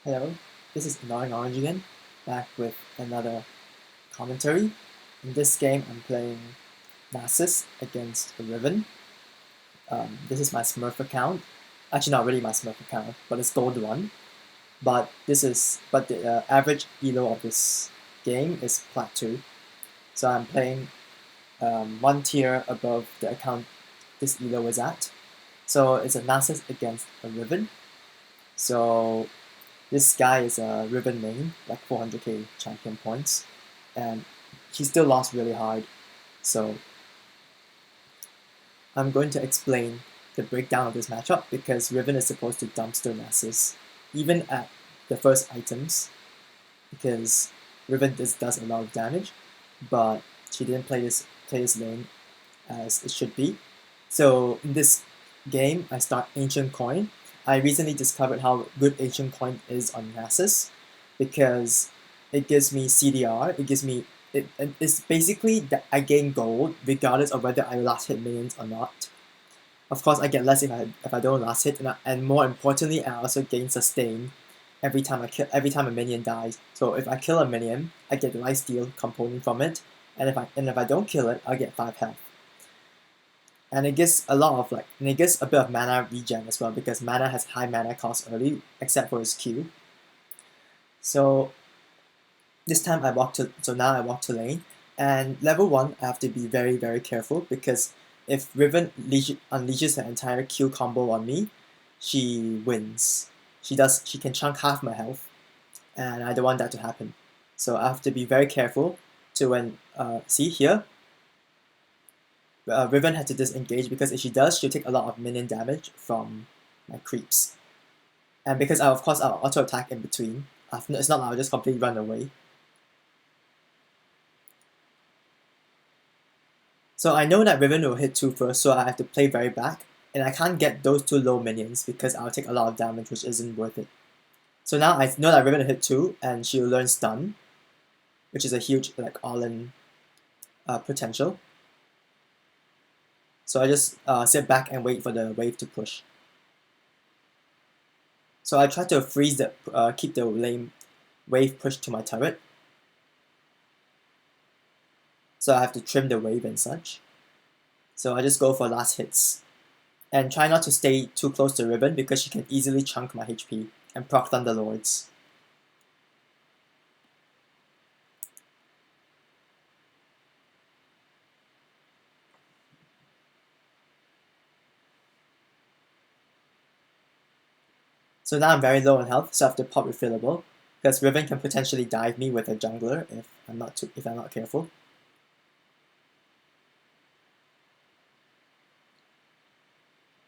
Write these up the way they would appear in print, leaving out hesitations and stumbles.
Hello, this is Annoying Orange again, back with another commentary. In this game, I'm playing Nasus against Riven. This is my Smurf account. Actually, not really my Smurf account, but it's gold one. But the average elo of this game is Plat 2. So I'm playing one tier above the account this elo is at. So it's a Nasus against a Riven. So this guy is a Riven main, like 400k champion points, and he still lost really hard. So I'm going to explain the breakdown of this matchup because Riven is supposed to dumpster Nasus, even at the first items, because Riven does a lot of damage, but she didn't play this lane as it should be. So in this game, I start Ancient Coin. I recently discovered how good Ancient Coin is on Nasus because it gives me CDR. It's basically that I gain gold regardless of whether I last hit minions or not. Of course, I get less if I don't last hit, and more importantly, I also gain sustain every time a minion dies. So if I kill a minion, I get the lifesteal component from it, and if I don't kill it, I get 5 health. And it gives and it gives a bit of mana regen as well because mana has high mana cost early, except for its Q. So this time now I walk to lane, and level 1 I have to be very careful because if Riven unleashes her entire Q combo on me, she wins. She can chunk half my health, and I don't want that to happen. So I have to be very careful to when see here Riven had to disengage because if she does, she'll take a lot of minion damage from my creeps. And because of course I'll auto attack in between. It's not like I'll just completely run away. So I know that Riven will hit 2 first, so I have to play very back. And I can't get those 2 low minions because I'll take a lot of damage, which isn't worth it. So now I know that Riven will hit 2, and she'll learn stun, which is a huge all-in potential. So I just sit back and wait for the wave to push. So I try to keep the lane wave pushed to my turret. So I have to trim the wave and such. So I just go for last hits. And try not to stay too close to Riven because she can easily chunk my HP and proc Thunderlords. So now I'm very low on health, so I have to pop refillable because Riven can potentially dive me with a jungler if I'm not careful.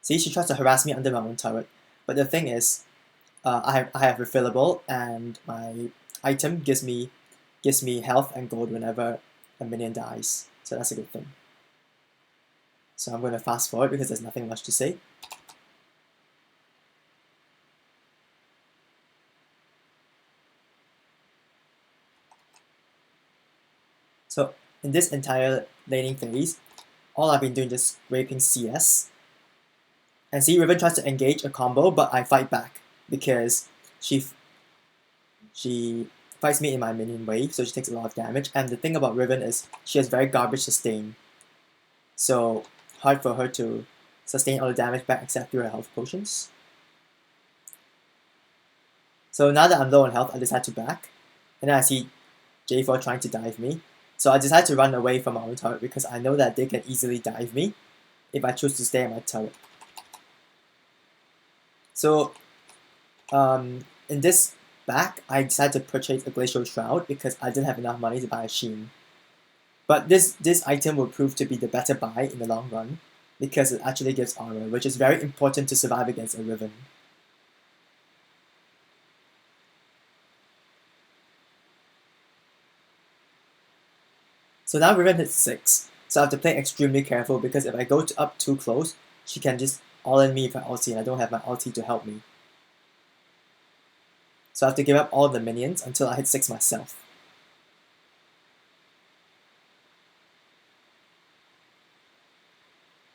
See, she tries to harass me under my own turret, but the thing is, I have refillable and my item gives me health and gold whenever a minion dies, so that's a good thing. So I'm going to fast forward because there's nothing much to say. So in this entire laning phase, all I've been doing is just raping CS. And see, Riven tries to engage a combo, but I fight back because she fights me in my minion wave, so she takes a lot of damage. And the thing about Riven is she has very garbage sustain, so hard for her to sustain all the damage back except through her health potions. So now that I'm low on health, I decide to back, and then I see J4 trying to dive me. So I decide to run away from my own turret because I know that they can easily dive me if I choose to stay in my turret. So in this back, I decided to purchase a Glacial Shroud because I didn't have enough money to buy a Sheen. But this item will prove to be the better buy in the long run because it actually gives armor, which is very important to survive against a Riven. So now Riven hits 6, so I have to play extremely careful because if I go up too close, she can just all-in me with her ulti and I don't have my ulti to help me. So I have to give up all the minions until I hit 6 myself.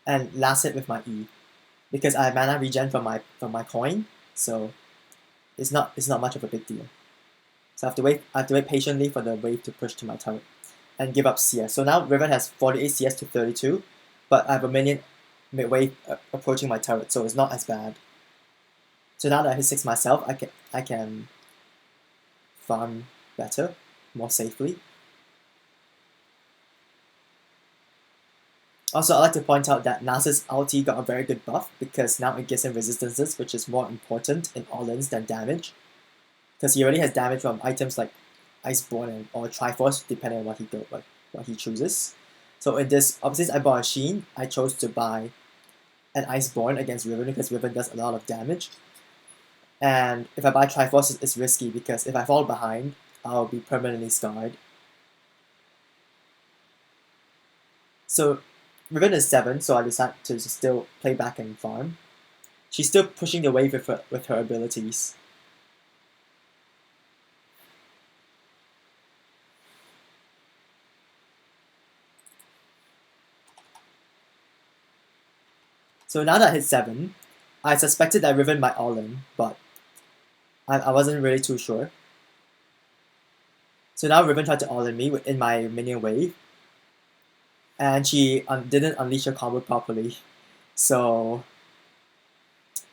And last hit with my E. Because I have mana regen from my coin, so it's not much of a big deal. So I have to wait patiently for the wave to push to my turret and give up CS. So now Riven has 48 CS to 32, but I have a minion mid-wave approaching my turret, so it's not as bad. So now that I hit 6 myself, I can farm better, more safely. Also, I'd like to point out that Nasus' ulti got a very good buff because now it gives him resistances, which is more important in all-ins than damage. Because he already has damage from items like Iceborne or Triforce, depending on what he chooses. So in this, since I bought a Sheen, I chose to buy an Iceborne against Riven because Riven does a lot of damage. And if I buy Triforce, it's risky because if I fall behind, I'll be permanently scarred. So Riven is 7, so I decide to still play back and farm. She's still pushing the wave with her abilities. So now that I hit 7, I suspected that Riven might all-in, but I wasn't really too sure. So now Riven tried to all-in me in my minion wave, and she didn't unleash her combo properly. So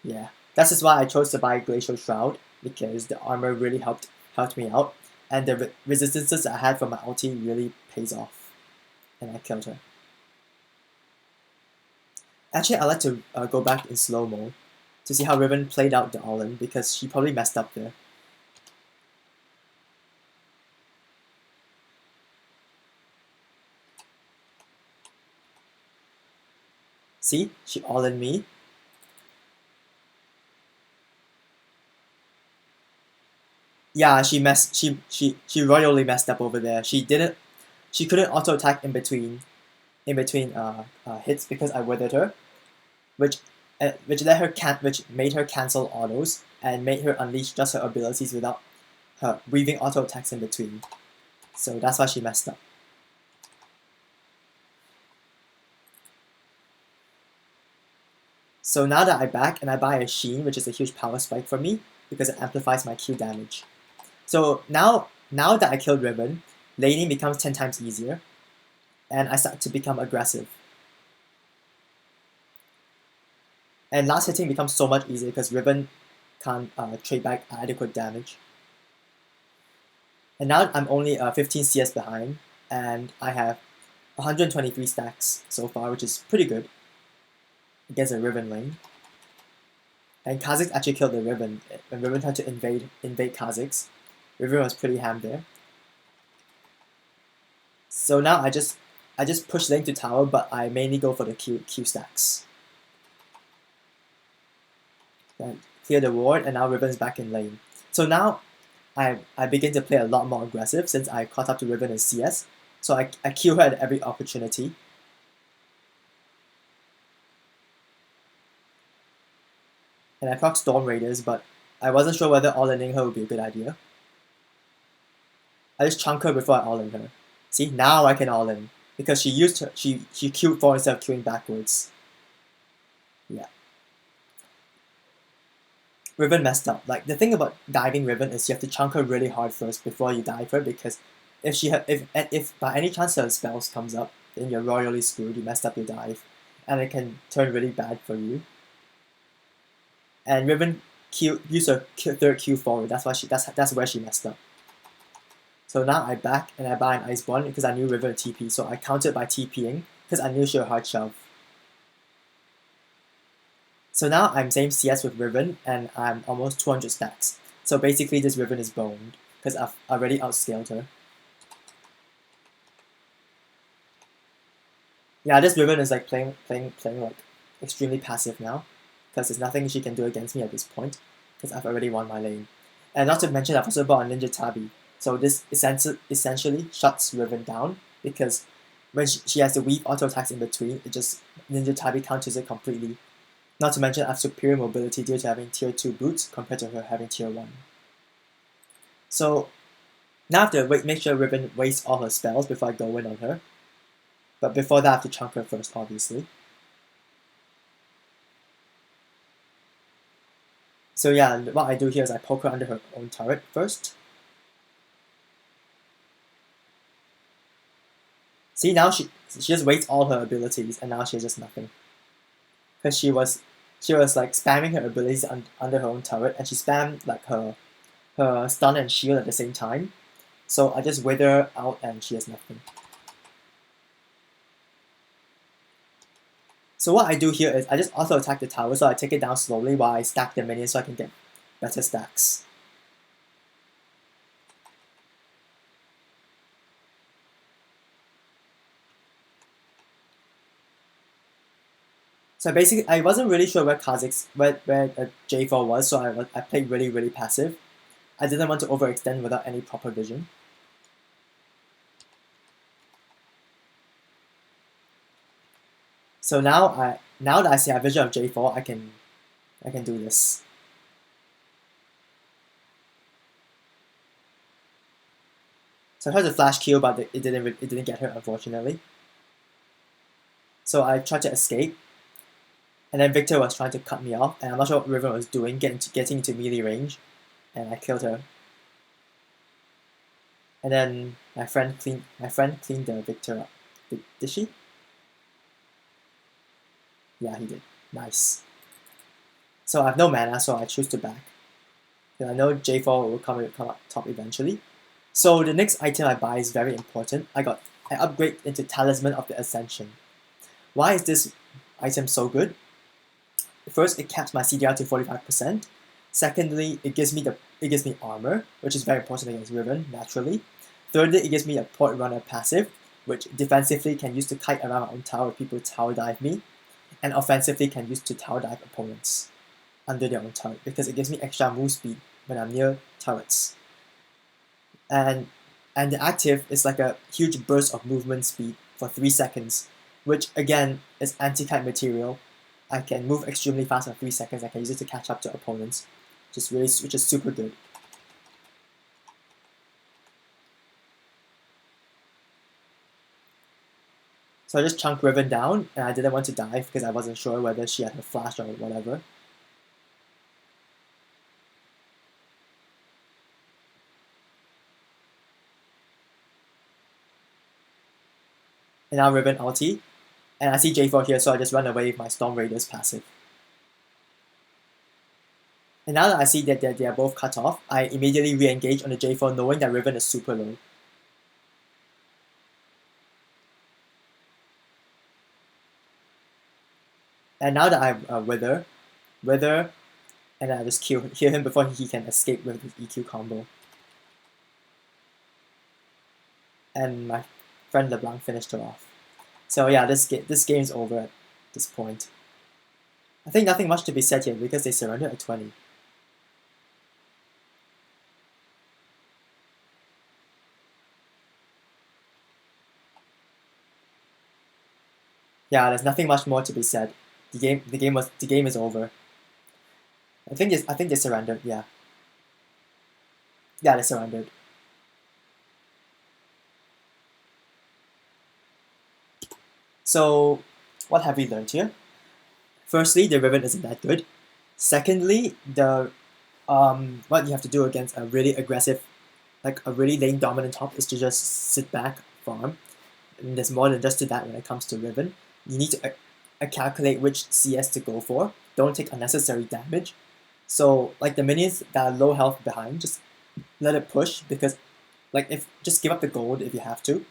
yeah, that's just why I chose to buy Glacial Shroud, because the armor really helped me out, and the resistances I had from my ulti really pays off, and I killed her. Actually, I like to go back in slow-mo to see how Riven played out the all-in, because she probably messed up there. See, she all-in me. Yeah, she royally messed up over there. She couldn't auto attack in between hits because I withered her, which which made her cancel autos and made her unleash just her abilities without her weaving auto attacks in between. So that's why she messed up. So now that I'm back and I buy a Sheen, which is a huge power spike for me because it amplifies my Q damage. So now that I killed Riven, laning becomes 10 times easier, and I start to become aggressive. And last hitting becomes so much easier because Riven can't trade back adequate damage. And now I'm only 15 CS behind, and I have 123 stacks so far, which is pretty good against a Riven lane. And Kha'Zix actually killed the Riven. When Riven tried to invade Kha'Zix, Riven was pretty ham there. So now I just push lane to tower, but I mainly go for the Q stacks. Then clear the ward, and now Riven's back in lane. So now I begin to play a lot more aggressive since I caught up to Riven in CS. So I kill her at every opportunity. And I proc Storm Raiders, but I wasn't sure whether all-inning her would be a good idea. I just chunk her before I all-in her. See, now I can all-in. Because she used her, she queued forward instead of queuing backwards. Yeah. Riven messed up. Like, the thing about diving Riven is you have to chunk her really hard first before you dive her, because if by any chance her spells comes up, then you're royally screwed, you messed up your dive. And it can turn really bad for you. And Riven used her third Q forward, that's where she messed up. So now I back and I buy an Iceborne because I knew Riven would TP, so I countered by TPing because I knew she would hard shove. So now I'm same CS with Riven and I'm almost 200 stacks. So basically this Riven is boned because I've already outscaled her. Yeah, this Riven is like playing like extremely passive now because there's nothing she can do against me at this point because I've already won my lane. And not to mention I've also bought a Ninja Tabi. So this essentially shuts Riven down because when she has to weave auto attacks in between, it just Ninja Tabi counters it completely. Not to mention I have superior mobility due to having tier 2 boots compared to her having tier 1. So now I have to make sure Riven wastes all her spells before I go in on her. But before that I have to chunk her first, obviously. So yeah, what I do here is I poke her under her own turret first. See, now she just wastes all her abilities, and now she has just nothing. Because she was like spamming her abilities under her own turret, and she spammed like her stun and shield at the same time. So I just wither her out, and she has nothing. So what I do here is I just auto attack the tower, so I take it down slowly while I stack the minions so I can get better stacks. So basically, I wasn't really sure where J4 was, so I played really passive. I didn't want to overextend without any proper vision. So now that I see a vision of J4, I can do this. So I tried to flash kill, but it didn't get her, unfortunately. So I tried to escape, and then Victor was trying to cut me off, and I'm not sure what Riven was doing, getting into melee range, and I killed her. And then my friend cleaned the Victor up. Did she? Yeah, he did. Nice. So I have no mana, so I choose to back. I know J4 will come up top eventually. So the next item I buy is very important. I upgrade into Talisman of the Ascension. Why is this item so good? First, it caps my CDR to 45%. Secondly, it gives me armor, which is very important against Riven, naturally. Thirdly, it gives me a port runner passive, which defensively can use to kite around my own tower if people tower dive me, and offensively can use to tower dive opponents under their own turret, because it gives me extra move speed when I'm near turrets. And the active is like a huge burst of movement speed for 3 seconds, which again is anti-kite material. I can move extremely fast for 3 seconds. I can use it to catch up to opponents, which is super good. So I just chunked Riven down, and I didn't want to dive because I wasn't sure whether she had her flash or whatever. And now Riven ulti, and I see J4 here, so I just run away with my Storm Raiders passive. And now that I see that they are both cut off, I immediately re-engage on the J4 knowing that Riven is super low. And now that I wither, and I just kill him before he can escape with his EQ combo. And my friend LeBlanc finished her off. So yeah, this game is over at this point. I think nothing much to be said here because they surrendered at 20. Yeah, there's nothing much more to be said. The game is over. I think they surrendered. Yeah. Yeah, they surrendered. So, what have we learned here? Firstly, the Riven isn't that good. Secondly, what you have to do against a really aggressive, like a really lane dominant top is to just sit back, farm. And there's more than just that when it comes to Riven. You need to calculate which CS to go for. Don't take unnecessary damage. So like the minions that are low health behind, just let it push because just give up the gold if you have to.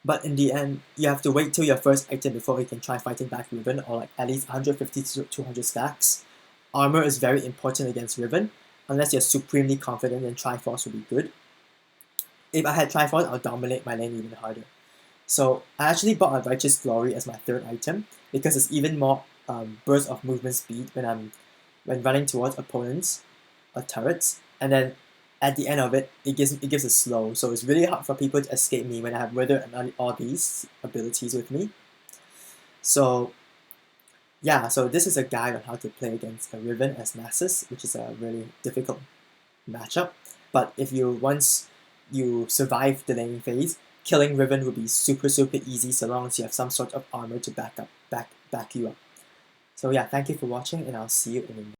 But in the end, you have to wait till your first item before you can try fighting back Riven, or like at least 150 to 200 stacks. Armor is very important against Riven. Unless you're supremely confident, then Triforce would be good. If I had Triforce, I'll dominate my lane even harder. So I actually bought a Righteous Glory as my third item because it's even more burst of movement speed when running towards opponents or turrets, and then at the end of it, it gives a slow. So it's really hard for people to escape me when I have Wither and all these abilities with me. So yeah, so this is a guide on how to play against a Riven as Nasus, which is a really difficult matchup. But if once you survive the laning phase, killing Riven will be super easy so long as you have some sort of armor to back you up. So yeah, thank you for watching, and I'll see you in the